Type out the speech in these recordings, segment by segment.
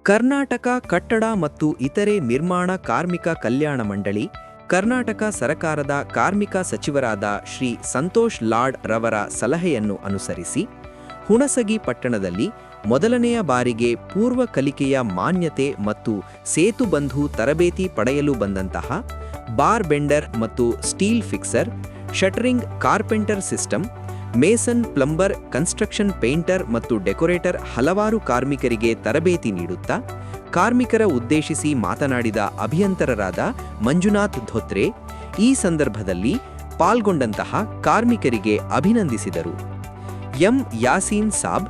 ಕರ್ನಾಟಕ ಕಟ್ಟಡ ಮತ್ತು ಇತರೆ ನಿರ್ಮಾಣ ಕಾರ್ಮಿಕ ಕಲ್ಯಾಣ ಮಂಡಳಿ, ಕರ್ನಾಟಕ ಸರಕಾರದ ಕಾರ್ಮಿಕ ಸಚಿವರಾದ ಶ್ರೀ ಸಂತೋಷ್ ಲಾಡ್ ರವರ ಸಲಹೆಯನ್ನು ಅನುಸರಿಸಿ ಹುಣಸಗಿ ಪಟ್ಟಣದಲ್ಲಿ ಮೊದಲನೆಯ ಬಾರಿಗೆ ಪೂರ್ವ ಕಲಿಕೆಯ ಮಾನ್ಯತೆ ಮತ್ತು ಸೇತುಬಂಧು ತರಬೇತಿ ಪಡೆಯಲು ಬಂದಂತಹ ಬಾರ್ ಬೆಂಡರ್ ಮತ್ತು steel fixer, shuttering carpenter system, mason, plumber, construction painter ಮತ್ತು ಡೆಕೋರೇಟರ್ ಹಲವಾರು ಕಾರ್ಮಿಕರಿಗೆ ತರಬೇತಿ ನೀಡುತ್ತಾ ಕಾರ್ಮಿಕರ ಉದ್ದೇಶಿಸಿ ಮಾತನಾಡಿದ ಅಭಿಯಂತರರಾದ ಮಂಜುನಾಥ್ ಧೋತ್ರೆ ಈ ಸಂದರ್ಭದಲ್ಲಿ ಪಾಲ್ಗೊಂಡಂತಹ ಕಾರ್ಮಿಕರಿಗೆ ಅಭಿನಂದಿಸಿದರು. ಎಂ ಯಾಸೀನ್ ಸಾಬ್,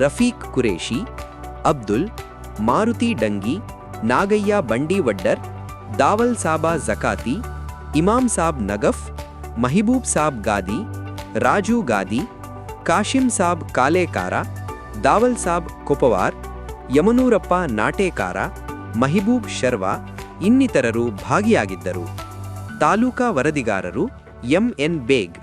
ರಫೀಕ್ ಕುರೇಶಿ, ಅಬ್ದುಲ್, ಮಾರುತಿ ಡಂಗಿ, ನಾಗಯ್ಯ ಬಂಡಿ ವಡ್ಡರ್, ದಾವಲ್ ಸಾಬಾ ಜಕಾತಿ, ಇಮಾಮ್ ಸಾಬ್ ನಗಫ್, ಮಹಿಬೂಬ್ ಸಾಬ್ ಗಾದಿ, ರಾಜು ಗಾದಿ, ಕಾಶಿಂ ಸಾಬ್ ಕಾಲೇಕಾರ, ದಾವಲ್ ಸಾಬ್ ಕೊಪವಾರ್, ಯಮನೂರಪ್ಪ ನಾಟೇಕಾರ, ಮಹಿಬೂಬ್ ಶರ್ವಾ ಇನ್ನಿತರರು ಭಾಗಿಯಾಗಿದ್ದರು. ತಾಲೂಕಾ ವರದಿಗಾರರು ಎಂ.ಎನ್. ಬೇಗ್.